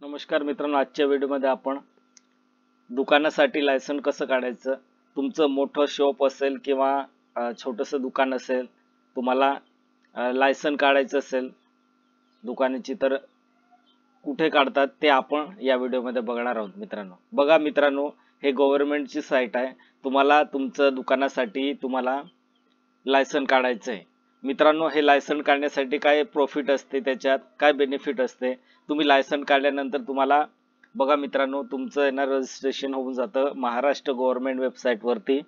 नमस्कार मित्रांनो, आजच्या व्हिडिओमध्ये आपण दुकानासाठी लायसन कसं काढायचं. तुमचं मोठं शॉप असेल किंवा छोटंसं दुकान असेल, तुम्हाला लायसन काढायचं असेल दुकानाची, तर कुठे काढतात ते आपण या व्हिडिओमध्ये बघणार आहोत. बघा मित्रांनो, हे गव्हर्नमेंटची साईट आहे. तुम्हाला तुमचं दुकानासाठी तुम्हाला लायसन काढायचं आहे. मित्रांनो, हे लायसन काढण्यासाठी काय प्रॉफिट असते, त्याच्यात काय बेनिफिट असते. तुम्ही लायसन काढल्यानंतर तुम्हाला बघा मित्रांनो, तुमचं ना रजिस्ट्रेशन होऊन जातं महाराष्ट्र गव्हर्नमेंट वेबसाईटवरती.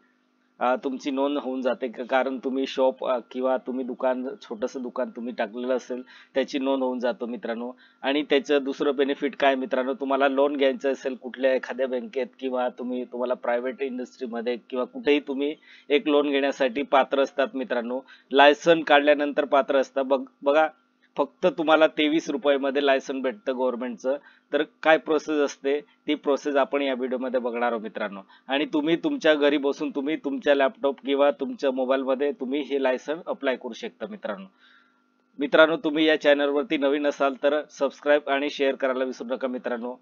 तुमची नोंद होऊन जाते, कारण तुम्ही शॉप किंवा तुम्ही दुकान, छोटंसं दुकान तुम्ही टाकलेलं असेल त्याची नोंद होऊन जातो मित्रांनो. आणि त्याचं दुसरं बेनिफिट काय मित्रांनो, तुम्हाला लोन घ्यायचं असेल कुठल्या एखाद्या बँकेत किंवा तुम्हाला प्रायव्हेट इंडस्ट्रीमध्ये किंवा कुठेही तुम्ही एक लोन घेण्यासाठी पात्र असतात मित्रांनो. लायसन काढल्यानंतर पात्र असतात. बघा, फक्त तुम्हाला 23 रुपयामध्ये लायसन भेटतं गव्हर्नमेंटचं. तर काय प्रोसेस असते ती प्रोसेस आपण या व्हिडिओमध्ये बघणार आहोत मित्रांनो. आणि तुम्ही तुमच्या घरी बसून तुम्ही तुमच्या लॅपटॉप किंवा तुमच्या मोबाईलमध्ये तुम्ही हे लायसन अप्लाय करू शकता मित्रांनो. तुम्ही या चॅनलवरती नवीन असाल तर सबस्क्राईब आणि शेअर करायला विसरू नका मित्रांनो.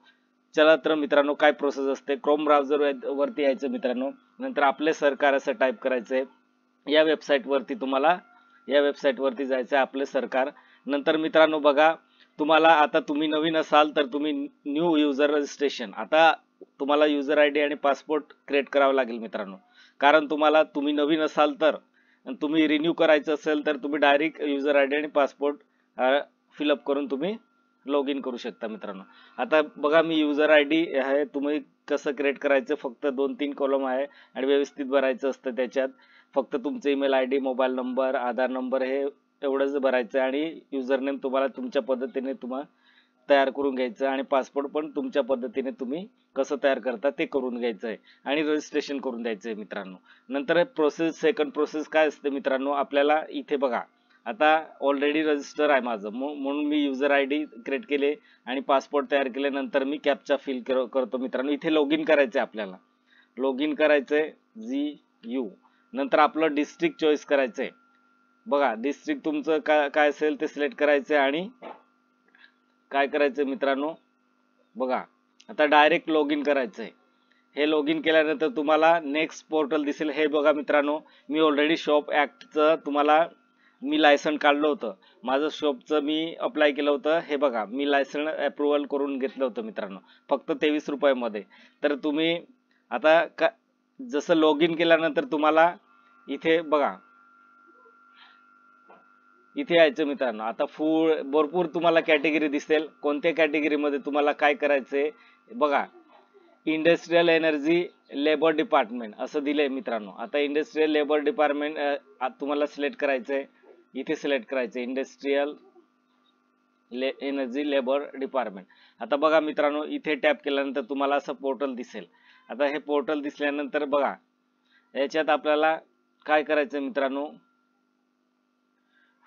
चला तर मित्रांनो, काय प्रोसेस असते. क्रोम ब्राउझर वरती यायचं मित्रांनो. नंतर आपले सरकार असं टाईप करायचंय. या वेबसाईटवरती जायचं, आपले सरकार. नंतर मित्रांनो बघा, तुम्हाला आता तुम्ही नवीन असाल तर तुम्ही न्यू युजर रजिस्ट्रेशन, आता तुम्हाला युजर आयडी आणि पासपोर्ट क्रिएट करावं लागेल मित्रांनो. कारण तुम्ही नवीन असाल तर, तुम्ही रिन्यू करायचं असेल तर तुम्ही डायरेक्ट युजर आयडी आणि पासपोर्ट फिलअप करून तुम्ही लॉग इन करू शकता मित्रांनो. आता बघा, मी युजर आयडी आहे, तुम्ही कसं क्रिएट करायचं, फक्त 2-3 कॉलम आहे आणि व्यवस्थित भरायचं असतं. त्याच्यात फक्त तुमचं ईमेल आयडी, मोबाईल नंबर, आधार नंबर हे एवढंच भरायचं आणि युजर नेम तुम्हाला तुमच्या पद्धतीने तयार करून घ्यायचं आणि पासपोर्ट पण तुमच्या पद्धतीने तुम्ही कसं तयार करता ते करून घ्यायचं आहे आणि रजिस्ट्रेशन करून द्यायचं आहे मित्रांनो. नंतर सेकंड प्रोसेस काय असते मित्रांनो, आपल्याला इथे बघा, आता ऑलरेडी रजिस्टर आहे माझं, म्हणून मी युजर आयडी क्रिएट केले आणि पासपोर्ट तयार केल्यानंतर मी कॅप्चा फिल करतो मित्रांनो. इथे लॉग इन करायचंय, आपल्याला लॉग इन करायचंय GU. नंतर आपलं डिस्ट्रिक्ट चॉईस करायचंय. बघा, डिस्ट्रिक्ट तुमचं काय असेल ते सिलेक्ट करायचंय आणि काय करायचंय मित्रांनो, बघा आता डायरेक्ट लॉग इन करायचंय. हे लॉग इन केल्यानंतर तुम्हाला नेक्स्ट पोर्टल दिसेल. हे बघा मित्रांनो, मी ऑलरेडी शॉप ऍक्टचं मी लायसन काढलं होतं, माझं शॉपचं मी अप्लाय केलं होतं. हे बघा, मी लायसन अप्रुव्हल करून घेतलं होतं मित्रांनो, फक्त 23 रुपयामध्ये. तर तुम्ही आता जसं लॉग इन केल्यानंतर तुम्हाला इथे बघा, इथे यायचं मित्रांनो. आता भरपूर तुम्हाला कॅटेगरी दिसेल. कोणत्या कॅटेगरीमध्ये तुम्हाला काय करायचंय बघा, इंडस्ट्रियल एनर्जी लेबर डिपार्टमेंट असं दिलंय मित्रांनो. आता इंडस्ट्रियल लेबर डिपार्टमेंट तुम्हाला सिलेक्ट करायचंय. इथे सिलेक्ट करायचंय इंडस्ट्रियल एनर्जी लेबर डिपार्टमेंट. आता बघा मित्रांनो, इथे टॅप केल्यानंतर तुम्हाला असं पोर्टल दिसेल. आता हे पोर्टल दिसल्यानंतर बघा, याच्यात आपल्याला काय करायचं मित्रांनो,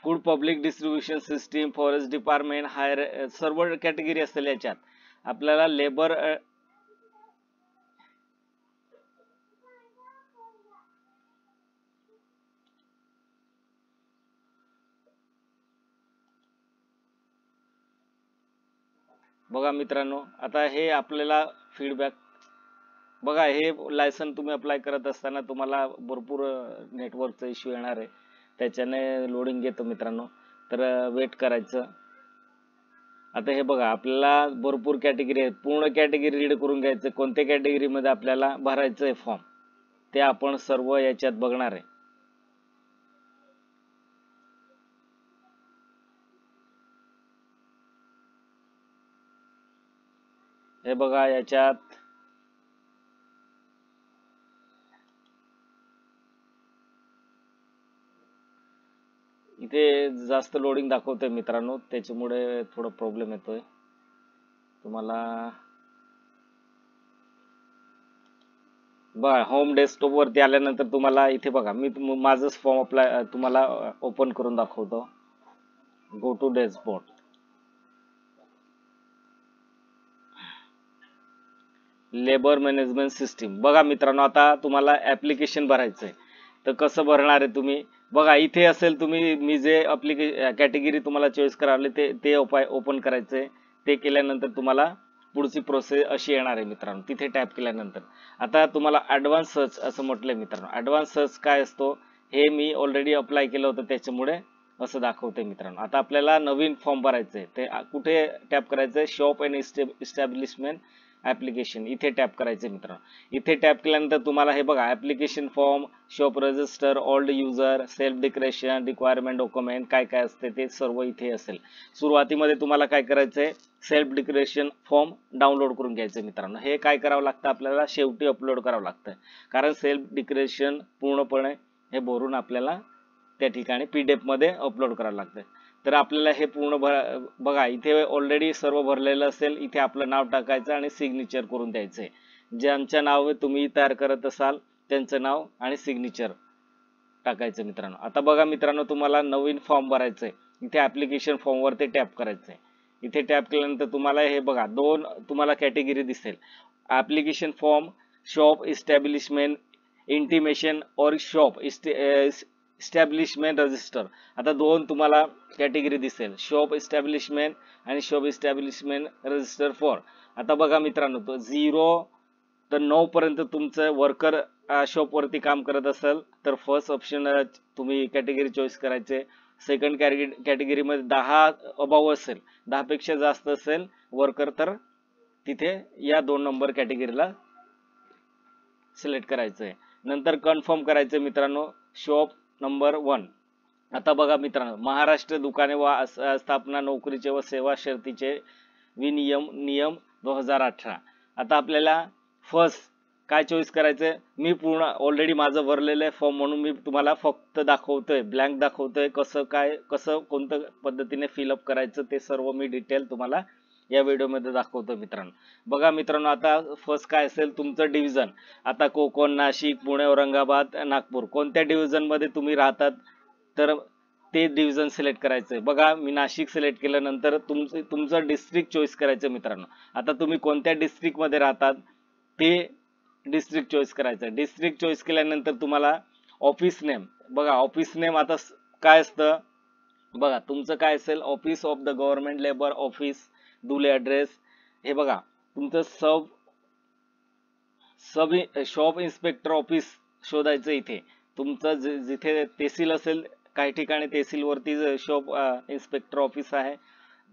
food public distribution system, forest department, higher, सर्व कॅटेगरी असतील. याच्यात आपल्याला लेबर बघा मित्रांनो, आता हे आपल्याला फीडबॅक बघा, हे लायसन तुम्ही अप्लाय करत असताना तुम्हाला भरपूर नेटवर्कचा इश्यू येणार आहे, त्याच्याने लोडिंग घेतो मित्रांनो. तर वेट करायचं. आता हे बघा, आपल्याला भरपूर कॅटेगरी आहेत, पूर्ण कॅटेगरी रीड करून घ्यायचं. कोणत्या कॅटेगरीमध्ये आपल्याला भरायचं आहे फॉर्म ते आपण सर्व याच्यात बघणार आहे. हे बघा, याच्यात इथे जास्त लोडिंग दाखवतोय मित्रांनो, त्याच्यामुळे थोडा प्रॉब्लेम येतोय तुम्हाला. बघा, होम डेस्कटॉप वरती आल्यानंतर तुम्हाला इथे बघा, मी माझंच फॉर्म अप्लाय तुम्हाला ओपन करून दाखवतो. Go to dashboard. Labour management system. बघा मित्रांनो, आता तुम्हाला ऍप्लिकेशन भरायचंय, तर कसं भरणार आहे तुम्ही बघा, इथे असेल मी जे कॅटेगरी तुम्हाला चॉईस करावले ते ओपन करायचंय. ते केल्यानंतर तुम्हाला पुढची प्रोसेस अशी येणार आहे मित्रांनो तिथे टॅप केल्यानंतर. आता तुम्हाला ॲडव्हान्स सर्च असं म्हटलंय मित्रांनो. ॲडव्हान्स सर्च काय असतो हे मी ऑलरेडी अप्लाय केलं होतं त्याच्यामुळे असं दाखवतंय मित्रांनो. आता आपल्याला नवीन फॉर्म भरायचंय ते कुठे टॅप करायचंय, शॉप अँड इस्टॅब्लिशमेंट ऍप्लिकेशन इथे टॅप करायचं मित्रांनो. इथे टॅप केल्यानंतर तुम्हाला हे बघा application form, shop register, old user, self declaration, requirement document काय काय असते ते सर्व इथे असेल. सुरुवातीमध्ये तुम्हाला काय करायचंय, सेल्फ डिक्लेरेशन फॉर्म डाउनलोड करून घ्यायचं मित्रांनो. हे काय करावं लागतं आपल्याला, शेवटी अपलोड करावं लागतं, कारण सेल्फ डिक्लेरेशन पूर्णपणे हे भरून आपल्याला त्या ठिकाणी PDF मध्ये अपलोड करावं लागतं. तर आपल्याला हे पूर्ण बघा इथे ऑलरेडी सर्व भरलेलं असेल. इथे आपलं नाव टाकायचं आणि सिग्नेचर करून द्यायचंय. ज्यांचं नाव तुम्ही तयार करत असाल त्यांचं नाव आणि सिग्नेचर टाकायचं मित्रांनो. आता बघा मित्रांनो तुम्हाला नवीन फॉर्म भरायचंय. इथे ऍप्लिकेशन फॉर्म वरती टॅप करायचंय. इथे टॅप केल्यानंतर तुम्हाला हे बघा दोन तुम्हाला कॅटेगरी दिसेल, application form, shop establishment intimation और शॉप इस्टॅब्लिशमेंट रजिस्टर. आता दोन तुम्हाला कॅटेगरी दिसेल, शॉप इस्टॅब्लिशमेंट आणि शॉप इस्टॅब्लिशमेंट रजिस्टर फॉर. आता बघा मित्रांनो तो 0 तर 9 पर्यंत तुमचं वर्कर शॉप वरती काम करत असेल तर फर्स्ट ऑप्शन तुम्ही कॅटेगरी चॉईस करायचे. सेकंड कॅटेगरी मध्ये 10 अबाव असेल, 10 पेक्षा जास्त असेल वर्कर तर तिथे या 2 नंबर कॅटेगरीला सिलेक्ट करायचंय. नंतर कन्फर्म करायचं मित्रांनो, शॉप नंबर 1. आता बघा मित्रांनो महाराष्ट्र दुकाने व स्थापना नोकरीचे व सेवा शर्तीचे नियम 2018. आता आपल्याला फर्स्ट काय चॉईस करायचंय, मी पूर्ण ऑलरेडी माझं भरलेलं आहे फॉर्म म्हणून मी तुम्हाला फक्त दाखवतोय, ब्लँक दाखवतोय, कसं कोणत्या पद्धतीने फिलअप करायचं ते सर्व मी डिटेल तुम्हाला या व्हिडिओमध्ये दाखवतो मित्रांनो. बघा मित्रांनो आता फर्स्ट काय असेल तुमचं डिव्हिजन. आता कोकण, नाशिक, पुणे, औरंगाबाद, नागपूर कोणत्या डिव्हिजन मध्ये तुम्ही राहतात तर ते डिव्हिजन सिलेक्ट करायचंय. बघा मी नाशिक सिलेक्ट केल्यानंतर तुमचं डिस्ट्रिक्ट चॉईस करायचं मित्रांनो. आता तुम्ही कोणत्या डिस्ट्रिक्ट मध्ये राहतात ते डिस्ट्रिक्ट चॉईस करायचं. डिस्ट्रिक्ट चॉईस केल्यानंतर तुम्हाला ऑफिस नेम, बघा ऑफिस नेम आता काय असतं बघा तुमचं काय असेल, office of the government labour office, Dhule address. हे बघा तुमचं सब शॉप इन्स्पेक्टर ऑफिस शोधायचं. इथे तुमचं जिथे तहसील असेल, काही ठिकाणी तहसील वरती शॉप इन्स्पेक्टर ऑफिस आहे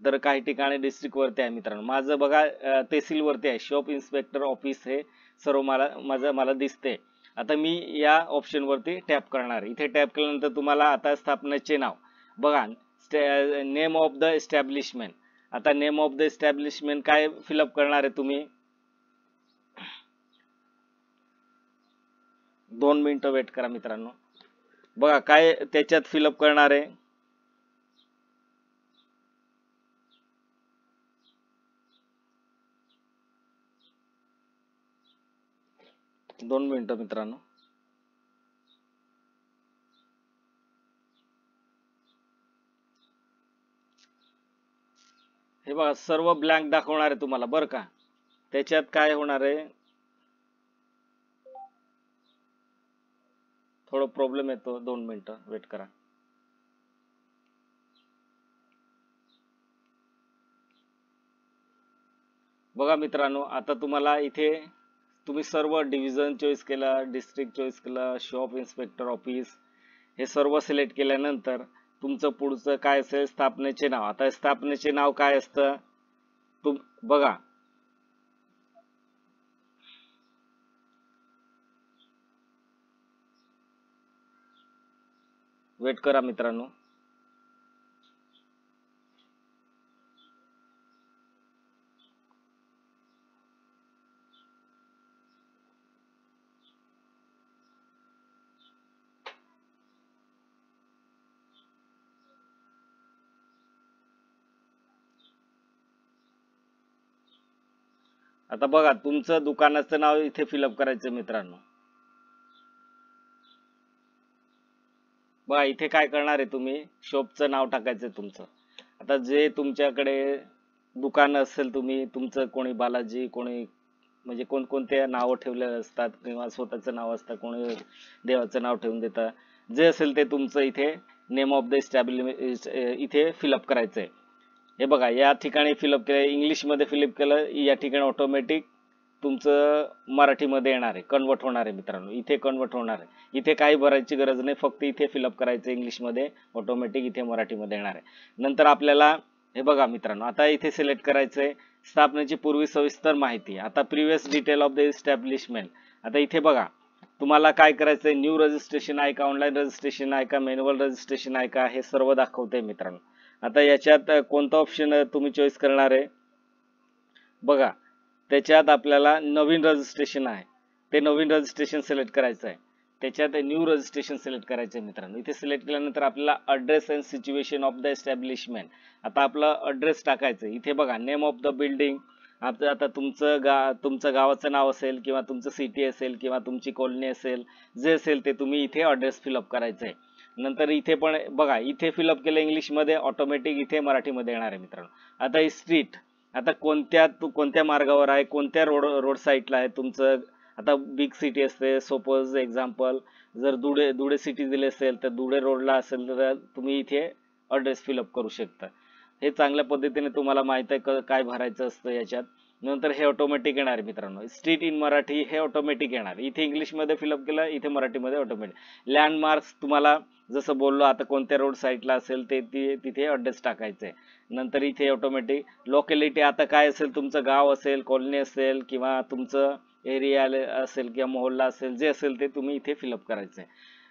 तर काही ठिकाणी डिस्ट्रिक्ट वरती आहे मित्रांनो. माझं बघा तहसील वरती आहे, शॉप इन्स्पेक्टर ऑफिस हे सर्व मला दिसते. आता मी या ऑप्शन वरती टॅप करणार. इथे टॅप केल्यानंतर तुम्हाला आता स्थापनेचे नाव बघा, नेम ऑफ द एस्टॅब्लिशमेंट. आता नेम ऑफ द एस्टॅब्लिशमेंट काय फिलअप करणार आहे तुम्ही, 2 मिनिटं वेट करा मित्रांनो. बघा काय त्याच्यात फिलअप करणार आहे, दोन मिनिटं मित्रांनो. हे बघा सर्व ब्लँक दाखवणार आहे तुम्हाला बरं का. त्याच्यात काय होणार आहे, थोडं प्रॉब्लेम येतो, 2 मिनिटं वेट करा. बघा मित्रांनो आता तुम्हाला इथे तुम्ही सर्व डिव्हिजन चॉईस केला, डिस्ट्रिक्ट चॉईस केला, शॉप इन्स्पेक्टर ऑफिस हे सर्व सिलेक्ट केल्यानंतर तुमचं पुढचं काय असेल, स्थापनेचे नाव. आता स्थापनेचे नाव काय असतं बघा, वेट करा मित्रांनो. आता बघा तुमचं दुकानाचं नाव इथे फिलअप करायचं मित्रांनो. बघा इथे काय करणार आहे तुम्ही, शॉपचं नाव टाकायचं तुमचं. आता जे तुमच्याकडे दुकान असेल, तुमचं कोणी बालाजी, कोणी म्हणजे कोणकोणते नाव ठेवलेले असतात किंवा स्वतःचं नाव असतं, कोणी देवाचं नाव ठेवून देतं, जे असेल ते तुमचं इथे नेम ऑफ द एस्टॅब्लिशमेंट इथे फिलअप करायचंय. हे बघा या ठिकाणी फिलअप केलं, इंग्लिशमध्ये फिलअप केलं, या ठिकाणी ऑटोमॅटिक तुमचं मराठीमध्ये येणार आहे, कन्वर्ट होणार आहे मित्रांनो, इथे कन्वर्ट होणार आहे. इथे काही भरायची गरज नाही, फक्त इथे फिलअप करायचं इंग्लिशमध्ये, ऑटोमॅटिक इथे मराठीमध्ये येणार आहे. नंतर आपल्याला हे बघा मित्रांनो, आता इथे सिलेक्ट करायचंय स्थापनेची पूर्वी सविस्तर माहिती. आता previous detail of the establishment. आता इथे बघा तुम्हाला काय करायचंय, न्यू रजिस्ट्रेशन आहे का, ऑनलाईन रजिस्ट्रेशन आहे का, मॅन्युअल रजिस्ट्रेशन आहे का, हे सर्व दाखवतंय मित्रांनो. आता याच्यात कोणता ऑप्शन तुम्ही चॉईस करणार आहे बघा. त्याच्यात आपल्याला नवीन रजिस्ट्रेशन आहे, ते नवीन रजिस्ट्रेशन सिलेक्ट करायचं आहे. त्याच्यात न्यू रजिस्ट्रेशन सिलेक्ट करायचं आहे मित्रांनो. इथे सिलेक्ट केल्यानंतर आपल्याला address and situation of the establishment. आता आपला अड्रेस टाकायचं. इथे बघा नेम ऑफ द बिल्डिंग. आता तुमचं गावाचं नाव असेल किंवा तुमचं सिटी असेल किंवा तुमची कॉलनी असेल, जे असेल ते तुम्ही इथे अड्रेस फिलअप करायचं आहे. नंतर इथे पण बघा इथे फिलअप केलं इंग्लिशमध्ये, ऑटोमॅटिक इथे मराठीमध्ये येणार आहे मित्रांनो. आता ही स्ट्रीट, आता कोणत्या मार्गावर आहे, कोणत्या रोड साईडला आहे तुमचं. आता बिग सिटी असते, सपोज एक्झाम्पल जर धुळे सिटी दिली असेल तर धुळे रोडला असेल तर तुम्ही इथे अड्रेस फिलअप करू शकता. हे चांगल्या पद्धतीने तुम्हाला माहित आहे काय भरायचं असतं याच्यात. नंतर हे ऑटोमॅटिक येणार मित्रांनो. स्ट्रीट इन मराठी हे ऑटोमॅटिक येणार. इथे इंग्लिशमध्ये फिलअप केलं, इथे मराठीमध्ये ऑटोमॅटिक. लँडमार्क्स तुम्हाला जसं बोललो, आता कोणत्या रोड साईडला असेल ते तिथे अड्रेस टाकायचंय. नंतर इथे ऑटोमॅटिक लोकॅलिटी, आता काय असेल तुमचं गाव असेल, कॉलनी असेल किंवा तुमचं एरिया असेल किंवा मोहल्ला असेल, जे असेल ते तुम्ही इथे फिलअप करायचंय.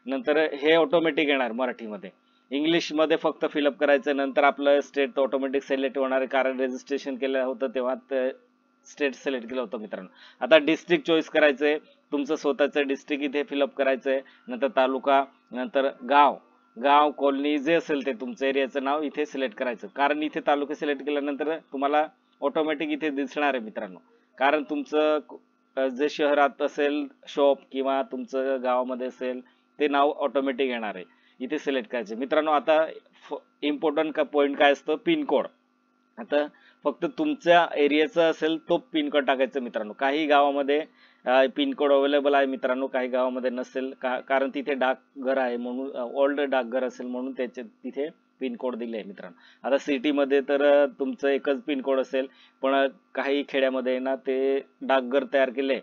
नंतर हे ऑटोमॅटिक येणार मराठीमध्ये. इंग्लिशमध्ये फक्त फिलअप करायचं. नंतर आपलं स्टेट ऑटोमॅटिक सिलेक्ट होणार आहे, कारण रजिस्ट्रेशन केलं होतं तेव्हा स्टेट सिलेक्ट केलं होतं मित्रांनो. आता डिस्ट्रिक्ट चॉईस करायचंय, तुमचं स्वतःचं डिस्ट्रिक्ट इथे फिलअप करायचंय. नंतर तालुका, नंतर गाव कॉलनी जे असेल ते तुमचं एरियाचं नाव इथे सिलेक्ट करायचं. कारण इथे तालुका सिलेक्ट केल्यानंतर तुम्हाला ऑटोमॅटिक इथे दिसणार आहे मित्रांनो. कारण तुमचं जे शहरात असेल शॉप किंवा तुमचं गावामध्ये असेल ते नाव ऑटोमॅटिक येणार आहे, इथे सिलेक्ट करायचे मित्रांनो. आता इम्पॉर्टंट पॉईंट काय असतं, पिनकोड. आता फक्त तुमच्या एरियाचा असेल तो पिनकोड टाकायचा मित्रांनो. काही गावामध्ये पिनकोड अवेलेबल आहे मित्रांनो, काही गावामध्ये नसेल, कारण तिथे डाकघर आहे म्हणून, ओल्ड डाकघर असेल म्हणून त्याचे तिथे पिनकोड दिले आहे मित्रांनो. आता सिटीमध्ये तर तुमचं एकच पिनकोड असेल, पण काही खेड्यामध्ये ना ते डाकघर तयार केले,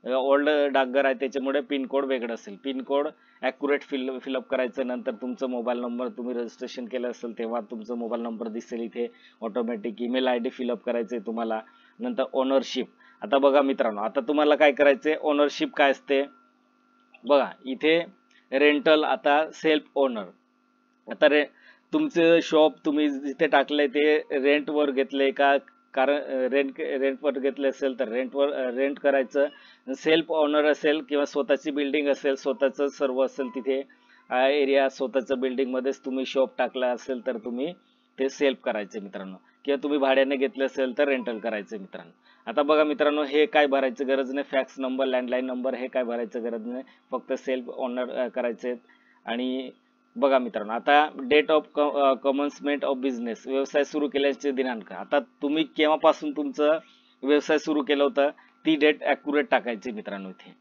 ओल्ड डाकघर आहे, त्याच्यामुळे पिनकोड वेगळं असेल. पिनकोड ॲक्युरेट फिलअप करायचं. नंतर तुमचं मोबाईल नंबर, तुम्ही रजिस्ट्रेशन केलं असेल तेव्हा तुमचा मोबाईल नंबर दिसेल इथे automatic. Email I D fill up करायचे तुम्हाला. नंतर ओनरशिप. आता बघा मित्रांनो, आता तुम्हाला काय करायचंय, ओनरशिप काय असते बघा. इथे रेंटल, आता सेल्फ ओनर. आता तुमचं शॉप तुम्ही जिथे टाकलंय ते रेंटवर घेतलंय का, कारण रेंटवर घेतले असेल तर रेंट करायचं. सेल्फ ओनर असेल किंवा स्वतःची बिल्डिंग असेल, स्वतःचं सर्व असेल तिथे एरिया, स्वतःचं बिल्डिंग मध्येच तुम्ही शॉप टाकला असेल तर तुम्ही ते सेल्फ करायचे मित्रांनो. किंवा तुम्ही भाड्याने घेतले असेल तर रेंटल करायचं मित्रांनो. आता बघा मित्रांनो, हे काय भरायचं गरज नाही. फॅक्स नंबर, लँडलाईन नंबर हे काय भरायचं गरज नाही, फक्त सेल्फ ओनर करायचे. आणि बघा मित्रांनो, आता date of commencement of business, व्यवसाय सुरू केल्याचे दिनांक. आता तुम्ही केव्हापासून तुमचं व्यवसाय सुरू केला होता ती डेट ॲक्युरेट टाकायची मित्रांनो इथे.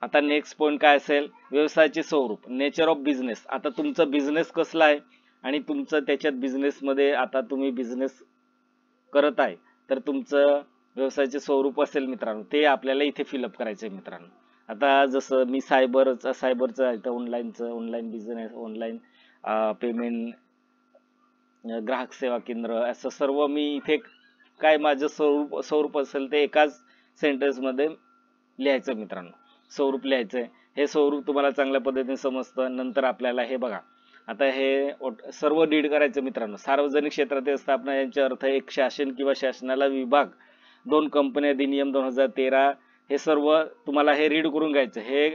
आता नेक्स्ट पॉईंट काय असेल, व्यवसायाचे स्वरूप, नेचर ऑफ बिझनेस. आता तुमचा बिझनेस कसला आहे आणि तुमचं त्याच्यात बिझनेसमध्ये आता तुम्ही बिझनेस करत आहे तर तुमचं व्यवसायाचे स्वरूप असेल मित्रांनो, ते आपल्याला इथे फिलअप करायचं आहे मित्रांनो. आता जसं मी सायबरचं आहे तर ऑनलाईन बिझनेस, ऑनलाईन पेमेंट, ग्राहक सेवा केंद्र, असं सर्व मी इथे काय माझं स्वरूप असेल ते एकाच सेंटेन्समध्ये लिहायचं मित्रांनो. स्वरूप लिहायचंय. हे स्वरूप तुम्हाला चांगल्या पद्धतीने समजतं. नंतर आपल्याला हे बघा, आता हे सर्व रीड करायचं मित्रांनो. सार्वजनिक क्षेत्रातील स्थापना यांचा अर्थ एक शासन किंवा शासनाला विभाग, 2 कंपनी अधिनियम 2013, हे सर्व तुम्हाला हे रीड करून घ्यायचं. हे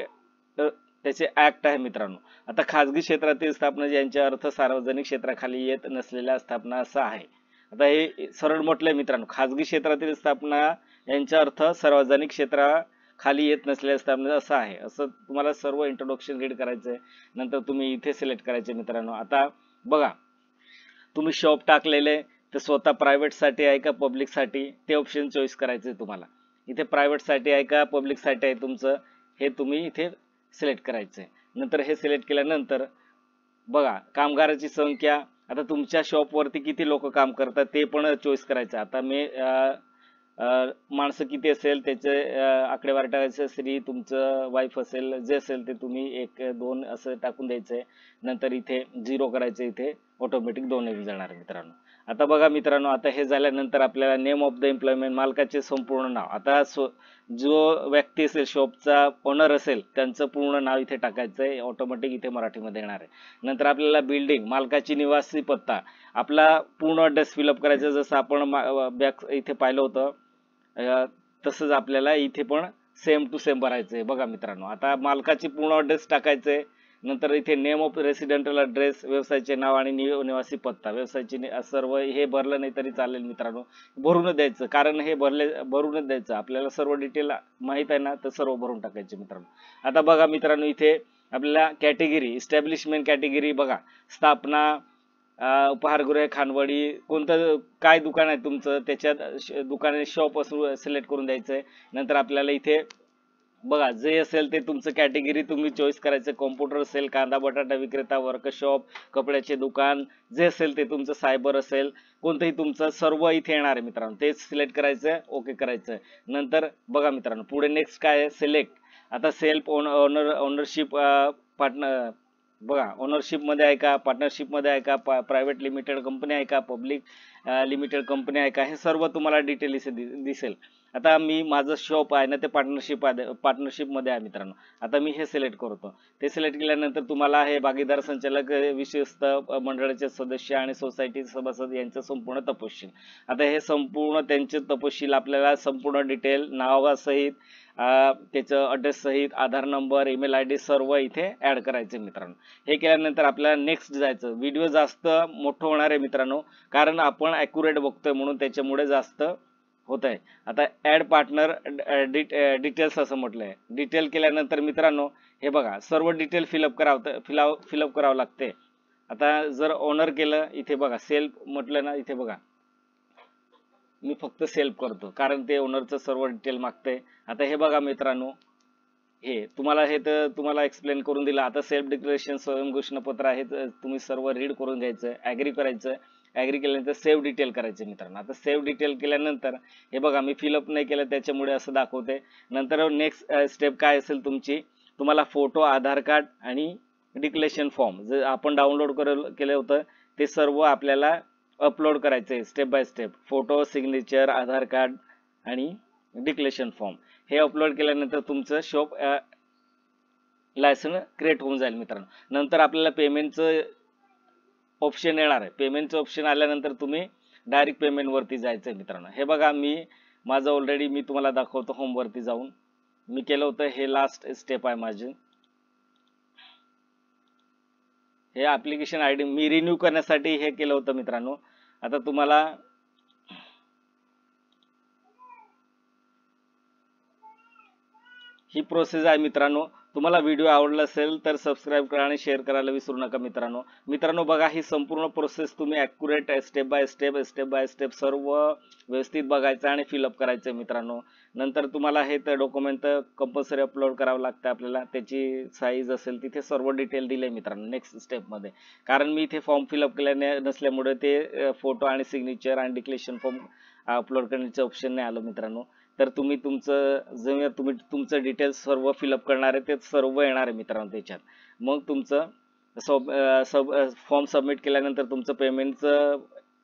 त्याचे ऍक्ट आहे मित्रांनो. आता खाजगी क्षेत्रातील स्थापना यांचा अर्थ सार्वजनिक क्षेत्राखाली येत नसलेल्या स्थापना असा आहे. आता हे सरळ म्हटलंय मित्रांनो, खाजगी क्षेत्रातील स्थापना यांचा अर्थ सार्वजनिक क्षेत्राखाली येत नसलेल्या स्थापना असा आहे. असं तुम्हाला सर्व इंट्रोडक्शन रीड करायचंय. नंतर तुम्ही इथे सिलेक्ट करायचे मित्रांनो. आता बघा, तुम्ही शॉप टाकलेले तर स्वतः प्रायव्हेट साठी आहे का पब्लिक साठी, ते ऑप्शन चॉईस करायचंय तुम्हाला. इथे प्रायव्हेट साठी आहे का पब्लिक साठी आहे तुमचं, हे तुम्ही इथे सिलेक्ट करायचंय. नंतर हे सिलेक्ट केल्यानंतर बघा, कामगाराची संख्या आता तुमच्या शॉप वरती किती लोक काम करतात ते पण चॉईस करायचं. आता मी माणसं किती असेल त्याचे आकडेवारी टाकायचं. स्त्री तुमचं वाईफ असेल जे असेल ते तुम्ही 1 2 असं टाकून द्यायचंय. नंतर इथे 0 करायचं. इथे ऑटोमॅटिक 2 येऊन जाणार मित्रांनो. आता बघा मित्रांनो, आता हे झाल्यानंतर आपल्याला नेम ऑफ द एम्प्लॉयमेंट, मालकाचे संपूर्ण नाव. आता जो व्यक्ती असेल शॉपचा ओनर असेल त्यांचं पूर्ण नाव इथे टाकायचंय. ऑटोमॅटिक इथे मराठीमध्ये येणार आहे. नंतर आपल्याला बिल्डिंग, मालकाची निवासी पत्ता, आपला पूर्ण ॲड्रेस फिलअप करायचा. जसं आपण बॅक इथे पाहिलं होतं तसंच आपल्याला इथे पण सेम टू सेम भरायचंय. बघा मित्रांनो, आता मालकाची पूर्ण ॲड्रेस टाकायचंय. नंतर इथे नेम ऑफ रेसिडेंटल ॲड्रेस, व्यवसायाचे नाव आणि निवासी पत्ता, व्यवसायाची सर्व हे भरलं नाही तरी चालेल मित्रांनो, भरूनच द्यायचं. कारण हे भरूनच द्यायचं. आपल्याला सर्व डिटेल माहित आहे ना, तर सर्व भरून टाकायचे मित्रांनो. आता बघा मित्रांनो, इथे आपल्याला कॅटेगरी, इस्टॅब्लिशमेंट कॅटेगरी बघा, स्थापना, उपहारगृह, खानवडी, कोणतं काय दुकान आहे तुमचं त्याच्यात दुकान शॉप असं सिलेक्ट करून द्यायचंय. नंतर आपल्याला इथे बघा जे असेल ते तुमचं कॅटेगरी तुम्ही चॉईस करायचं. कॉम्प्युटर असेल, कांदा बटाटा विक्रेता, वर्कशॉप, कपड्याचे दुकान, जे असेल ते तुमचं, सायबर असेल, कोणतंही तुमचं सर्व इथे येणार आहे मित्रांनो. तेच सिलेक्ट करायचं, ओके करायचं. नंतर बघा मित्रांनो, पुढे नेक्स्ट काय आहे, सिलेक्ट. आता सेल्फ ओनरशिप पार्टनर बघा, ओनरशिप मध्ये आहे का, पार्टनरशिप मध्ये आहे का, प्रायव्हेट लिमिटेड कंपनी आहे का, पब्लिक लिमिटेड कंपनी आहे का, हे सर्व तुम्हाला डिटेल इथे दिसेल. आता मी माझं शॉप आहे ना ते पार्टनरशिप मध्ये आहे मित्रांनो. आता मी हे सिलेक्ट करतो. ते सिलेक्ट केल्यानंतर तुम्हाला हे भागीदार, संचालक, विश्वस्त मंडळाचे सदस्य आणि सोसायटी सभासद यांचं संपूर्ण तपशील. आता हे संपूर्ण त्यांचे तपशील आपल्याला संपूर्ण डिटेल नावासहित, त्याचं ॲड्रेस सहित, आधार नंबर, ईमेल आयडी सर्व इथे ऍड करायचे मित्रांनो. हे केल्यानंतर आपल्याला नेक्स्ट जायचं. व्हिडिओ जास्त मोठं होणार आहे मित्रांनो, कारण आपण ॲक्युरेट बघतोय म्हणून त्याच्यामुळे जास्त होत आहे. आता ऍड पार्टनर डिटेल्स असं म्हटलंय. डिटेल केल्यानंतर मित्रांनो हे बघा सर्व डिटेल फिलअप करावं लागते. आता जर ओनर केलं, इथे बघा सेल्फ म्हटलं ना, इथे बघा मी फक्त सेल्फ करतो कारण ते ओनरचं सर्व डिटेल मागतंय. आता हे बघा मित्रांनो, हे तर तुम्हाला एक्सप्लेन करून दिलं. आता सेल्फ डिक्लेरेशन, स्वयं घोषणापत्र आहे, तुम्ही सर्व रीड करून घ्यायचं, ऍग्री करायचं. ऍग्री केल्यानंतर सेव्ह डिटेल करायचे मित्रांनो. आता सेव्ह डिटेल केल्यानंतर हे बघा मी फिलअप नाही केलं त्याच्यामुळे असं दाखवते. नंतर नेक्स्ट स्टेप काय असेल तुमची, तुम्हाला फोटो, आधार कार्ड आणि डिक्लेरेशन फॉर्म जे आपण डाउनलोड केलं होतं ते सर्व आपल्याला अपलोड करायचे step by step. Photo, signature, Aadhaar card आणि डिक्लेरेशन फॉर्म हे अपलोड केल्यानंतर तुमचं शॉप लायसन क्रिएट होऊन जाईल मित्रांनो. नंतर आपल्याला पेमेंटचं ऑप्शन येणार आहे. पेमेंटचं ऑप्शन आल्यानंतर तुम्ही डायरेक्ट पेमेंट वरती जायचं मित्रांनो. हे बघा माझं ऑलरेडी मी तुम्हाला दाखवतो. होम वरती जाऊन मी केलं होतं. हे लास्ट स्टेप आहे माझी. हे ऍप्लिकेशन आयडी मी रिन्यू करण्यासाठी हे केलं होतं मित्रांनो. आता तुम्हाला ही प्रोसेस आहे मित्रांनो. तुम्हाला व्हिडिओ आवडला असेल तर सबस्क्राईब करा आणि शेअर करायला विसरू नका मित्रांनो. बघा ही संपूर्ण प्रोसेस तुम्ही ॲक्युरेट स्टेप बाय स्टेप सर्व व्यवस्थित बघायचं आणि फिलअप करायचं मित्रांनो. नंतर तुम्हाला हे तर डॉक्युमेंट कंपल्सरी अपलोड करावं लागतं आपल्याला. त्याची साईज असेल तिथे सर्व डिटेल दिले मित्रांनो नेक्स्ट स्टेपमध्ये. कारण मी इथे फॉर्म फिलअप केल्या नसल्यामुळे ते फोटो आणि सिग्नेचर आणि डिक्लेरेशन फॉर्म अपलोड करण्याचं ऑप्शन नाही आलं मित्रांनो. तर तुम्ही तुमचं डिटेल्स सर्व फिलअप करणार आहे ते सर्व येणार आहे मित्रांनो त्याच्यात. मग तुमचं फॉर्म सबमिट केल्यानंतर तुमचं पेमेंटचं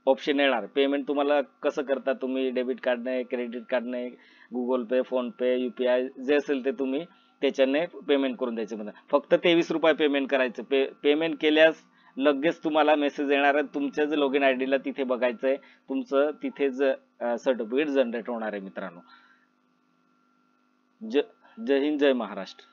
ऑप्शन येणार. पेमेंट तुम्हाला कसं करता तुम्ही, डेबिट कार्डने, क्रेडिट कार्डने, गुगल पे, फोन पे, UPI जे असेल ते तुम्ही त्याच्याने पेमेंट करून द्यायचं. म्हणजे फक्त 23 रुपये पेमेंट करायचं. पेमेंट केल्यास लगेच तुम्हाला मेसेज येणार आहे. तुमच्याच लॉगिन आयडीला तिथे बघायचंय, तुमचं तिथेच सर्टिफिकेट जनरेट होणार आहे मित्रांनो. जय हिंद, जय महाराष्ट्र.